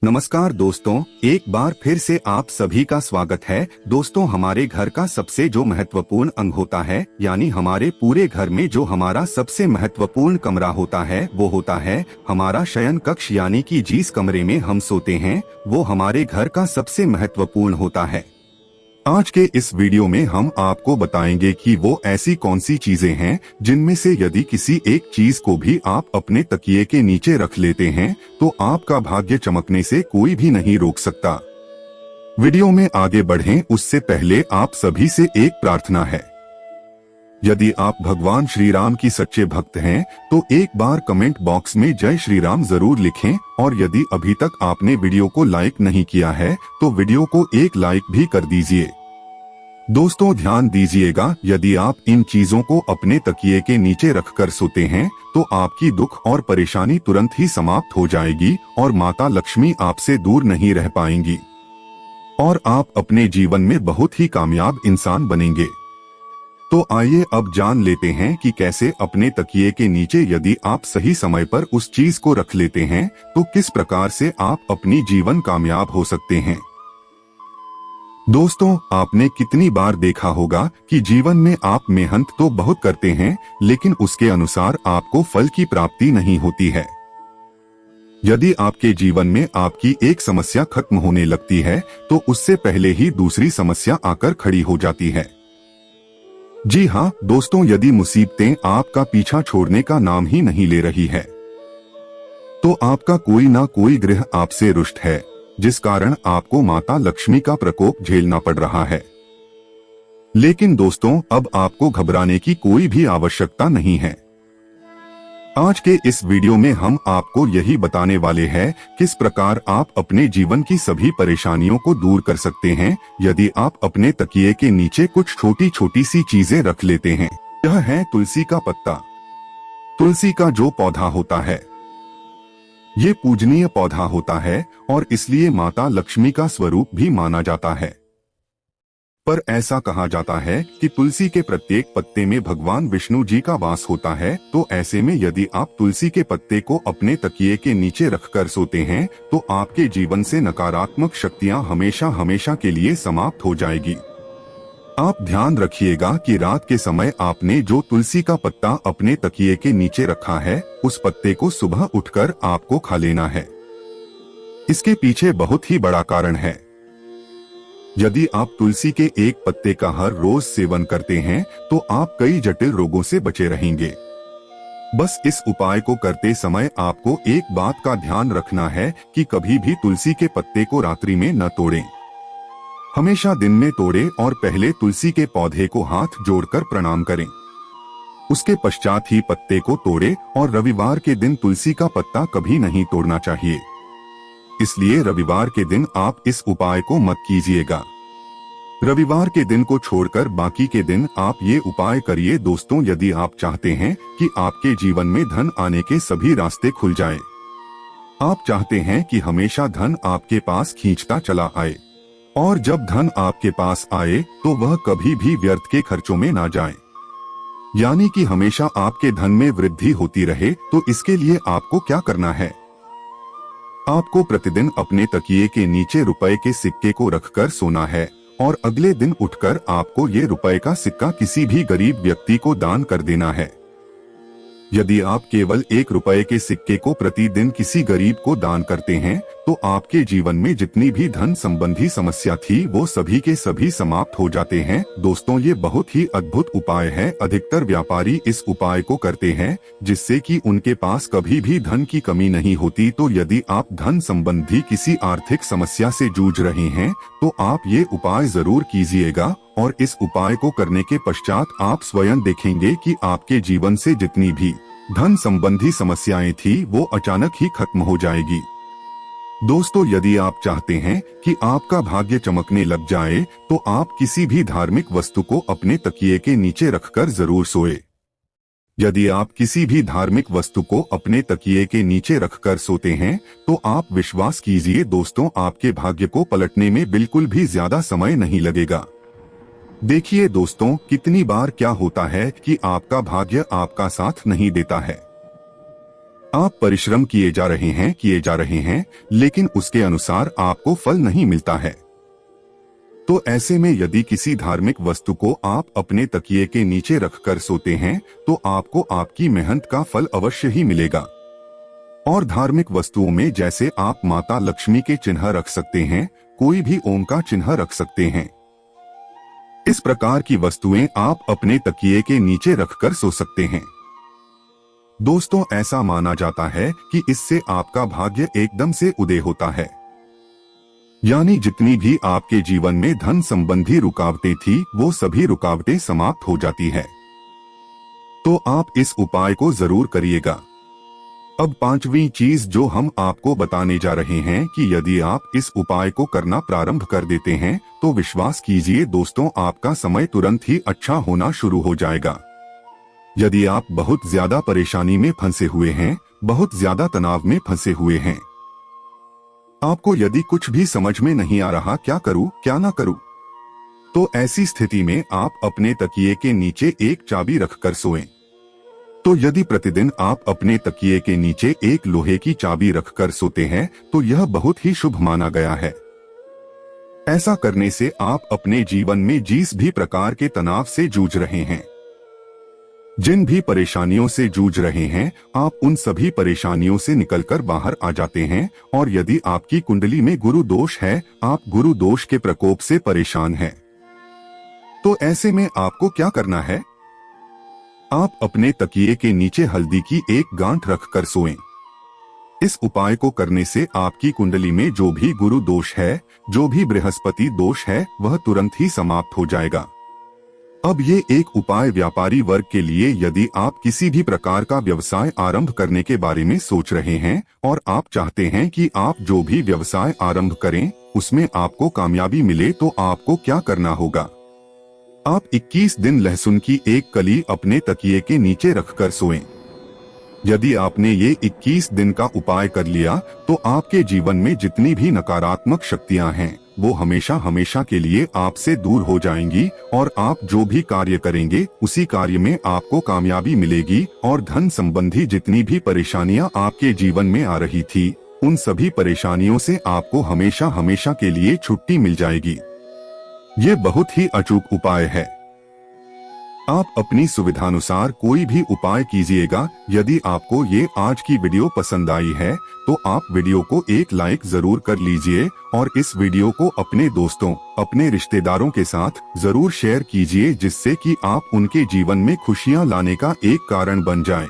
नमस्कार दोस्तों, एक बार फिर से आप सभी का स्वागत है। दोस्तों, हमारे घर का सबसे जो महत्वपूर्ण अंग होता है, यानी हमारे पूरे घर में जो हमारा सबसे महत्वपूर्ण कमरा होता है, वो होता है हमारा शयन कक्ष, यानी कि जिस कमरे में हम सोते हैं वो हमारे घर का सबसे महत्वपूर्ण होता है। आज के इस वीडियो में हम आपको बताएंगे कि वो ऐसी कौन सी चीजें हैं जिनमें से यदि किसी एक चीज को भी आप अपने तकिए के नीचे रख लेते हैं तो आपका भाग्य चमकने से कोई भी नहीं रोक सकता। वीडियो में आगे बढ़ें उससे पहले आप सभी से एक प्रार्थना है। यदि आप भगवान श्री राम की सच्चे भक्त हैं तो एक बार कमेंट बॉक्स में जय श्री राम जरूर लिखें, और यदि अभी तक आपने वीडियो को लाइक नहीं किया है तो वीडियो को एक लाइक भी कर दीजिए। दोस्तों, ध्यान दीजिएगा, यदि आप इन चीजों को अपने तकिए के नीचे रखकर सोते हैं तो आपकी दुख और परेशानी तुरंत ही समाप्त हो जाएगी और माता लक्ष्मी आपसे दूर नहीं रह पाएंगी और आप अपने जीवन में बहुत ही कामयाब इंसान बनेंगे। तो आइए अब जान लेते हैं कि कैसे अपने तकिए के नीचे यदि आप सही समय पर उस चीज को रख लेते हैं तो किस प्रकार से आप अपनी जीवन कामयाब हो सकते हैं। दोस्तों, आपने कितनी बार देखा होगा कि जीवन में आप मेहनत तो बहुत करते हैं लेकिन उसके अनुसार आपको फल की प्राप्ति नहीं होती है। यदि आपके जीवन में आपकी एक समस्या खत्म होने लगती है तो उससे पहले ही दूसरी समस्या आकर खड़ी हो जाती है। जी हाँ दोस्तों, यदि मुसीबतें आपका पीछा छोड़ने का नाम ही नहीं ले रही है तो आपका कोई ना कोई ग्रह आपसे रुष्ट है, जिस कारण आपको माता लक्ष्मी का प्रकोप झेलना पड़ रहा है। लेकिन दोस्तों, अब आपको घबराने की कोई भी आवश्यकता नहीं है। आज के इस वीडियो में हम आपको यही बताने वाले हैं किस प्रकार आप अपने जीवन की सभी परेशानियों को दूर कर सकते हैं यदि आप अपने तकिए के नीचे कुछ छोटी छोटी सी चीजें रख लेते हैं। यह है तुलसी का पत्ता। तुलसी का जो पौधा होता है ये पूजनीय पौधा होता है और इसलिए माता लक्ष्मी का स्वरूप भी माना जाता है। पर ऐसा कहा जाता है कि तुलसी के प्रत्येक पत्ते में भगवान विष्णु जी का वास होता है, तो ऐसे में यदि आप तुलसी के पत्ते को अपने तकिए के नीचे रखकर सोते हैं तो आपके जीवन से नकारात्मक शक्तियां हमेशा हमेशा के लिए समाप्त हो जाएगी। आप ध्यान रखिएगा कि रात के समय आपने जो तुलसी का पत्ता अपने तकिए के नीचे रखा है उस पत्ते को सुबह उठकर आपको खा लेना है। इसके पीछे बहुत ही बड़ा कारण है। यदि आप तुलसी के एक पत्ते का हर रोज सेवन करते हैं तो आप कई जटिल रोगों से बचे रहेंगे। बस इस उपाय को करते समय आपको एक बात का ध्यान रखना है कि कभी भी तुलसी के पत्ते को रात्रि में न तोड़ें। हमेशा दिन में तोड़ें और पहले तुलसी के पौधे को हाथ जोड़कर प्रणाम करें। उसके पश्चात ही पत्ते को तोड़ें और रविवार के दिन तुलसी का पत्ता कभी नहीं तोड़ना चाहिए। इसलिए रविवार के दिन आप इस उपाय को मत कीजिएगा। रविवार के दिन को छोड़कर बाकी के दिन आप ये उपाय करिए। दोस्तों, यदि आप चाहते हैं कि आपके जीवन में धन आने के सभी रास्ते खुल जाएं, आप चाहते हैं कि हमेशा धन आपके पास खींचता चला आए और जब धन आपके पास आए तो वह कभी भी व्यर्थ के खर्चों में ना जाए, यानी कि हमेशा आपके धन में वृद्धि होती रहे, तो इसके लिए आपको क्या करना है? आपको प्रतिदिन अपने तकिए के नीचे रुपए के सिक्के को रखकर सोना है और अगले दिन उठकर आपको ये रुपए का सिक्का किसी भी गरीब व्यक्ति को दान कर देना है। यदि आप केवल 1 रुपए के सिक्के को प्रतिदिन किसी गरीब को दान करते हैं तो आपके जीवन में जितनी भी धन संबंधी समस्या थी वो सभी के सभी समाप्त हो जाते हैं। दोस्तों, ये बहुत ही अद्भुत उपाय है। अधिकतर व्यापारी इस उपाय को करते हैं जिससे कि उनके पास कभी भी धन की कमी नहीं होती। तो यदि आप धन संबंधी किसी आर्थिक समस्या से जूझ रहे हैं तो आप ये उपाय जरूर कीजिएगा और इस उपाय को करने के पश्चात आप स्वयं देखेंगे कि आपके जीवन से जितनी भी धन संबंधी समस्याएं थी वो अचानक ही खत्म हो जाएगी। दोस्तों, यदि आप चाहते हैं कि आपका भाग्य चमकने लग जाए तो आप किसी भी धार्मिक वस्तु को अपने तकिए के नीचे रखकर जरूर सोए। यदि आप किसी भी धार्मिक वस्तु को अपने तकिए के नीचे रखकर सोते हैं तो आप विश्वास कीजिए दोस्तों, आपके भाग्य को पलटने में बिल्कुल भी ज्यादा समय नहीं लगेगा। देखिए दोस्तों, कितनी बार क्या होता है कि आपका भाग्य आपका साथ नहीं देता है। आप परिश्रम किए जा रहे हैं, लेकिन उसके अनुसार आपको फल नहीं मिलता है। तो ऐसे में यदि किसी धार्मिक वस्तु को आप अपने तकिए के नीचे रखकर सोते हैं, तो आपको आपकी मेहनत का फल अवश्य ही मिलेगा। और धार्मिक वस्तुओं में जैसे आप माता लक्ष्मी के चिन्ह रख सकते हैं, कोई भी ओम का चिन्ह रख सकते हैं। इस प्रकार की वस्तुएं आप अपने तकिए के नीचे रखकर सो सकते हैं। दोस्तों, ऐसा माना जाता है कि इससे आपका भाग्य एकदम से उदय होता है। यानी जितनी भी आपके जीवन में धन संबंधी रुकावटें थी, वो सभी रुकावटें समाप्त हो जाती है। तो आप इस उपाय को जरूर करिएगा। अब पांचवी चीज जो हम आपको बताने जा रहे हैं कि यदि आप इस उपाय को करना प्रारंभ कर देते हैं, तो विश्वास कीजिए दोस्तों, आपका समय तुरंत ही अच्छा होना शुरू हो जाएगा। यदि आप बहुत ज्यादा परेशानी में फंसे हुए हैं, बहुत ज्यादा तनाव में फंसे हुए हैं, आपको यदि कुछ भी समझ में नहीं आ रहा क्या करूं क्या ना करूं, तो ऐसी स्थिति में आप अपने तकिए के नीचे एक चाबी रखकर सोएं। तो यदि प्रतिदिन आप अपने तकिए के नीचे एक लोहे की चाबी रखकर सोते हैं, तो यह बहुत ही शुभ माना गया है। ऐसा करने से आप अपने जीवन में जिस भी प्रकार के तनाव से जूझ रहे हैं, जिन भी परेशानियों से जूझ रहे हैं, आप उन सभी परेशानियों से निकलकर बाहर आ जाते हैं। और यदि आपकी कुंडली में गुरु दोष है, आप गुरु दोष के प्रकोप से परेशान हैं, तो ऐसे में आपको क्या करना है? आप अपने तकिए के नीचे हल्दी की एक गांठ रखकर सोएं। इस उपाय को करने से आपकी कुंडली में जो भी गुरु दोष है, जो भी बृहस्पति दोष है, वह तुरंत ही समाप्त हो जाएगा। अब ये एक उपाय व्यापारी वर्ग के लिए, यदि आप किसी भी प्रकार का व्यवसाय आरंभ करने के बारे में सोच रहे हैं और आप चाहते हैं कि आप जो भी व्यवसाय आरंभ करें उसमें आपको कामयाबी मिले, तो आपको क्या करना होगा? आप 21 दिन लहसुन की एक कली अपने तकिए के नीचे रखकर सोएं। यदि आपने ये 21 दिन का उपाय कर लिया, तो आपके जीवन में जितनी भी नकारात्मक शक्तियां हैं, वो हमेशा हमेशा के लिए आपसे दूर हो जाएंगी और आप जो भी कार्य करेंगे उसी कार्य में आपको कामयाबी मिलेगी। और धन संबंधी जितनी भी परेशानियां आपके जीवन में आ रही थी, उन सभी परेशानियों से आपको हमेशा हमेशा के लिए छुट्टी मिल जाएगी। ये बहुत ही अचूक उपाय है। आप अपनी सुविधानुसार कोई भी उपाय कीजिएगा। यदि आपको ये आज की वीडियो पसंद आई है, तो आप वीडियो को एक लाइक जरूर कर लीजिए और इस वीडियो को अपने दोस्तों, अपने रिश्तेदारों के साथ जरूर शेयर कीजिए, जिससे कि आप उनके जीवन में खुशियां लाने का एक कारण बन जाएं।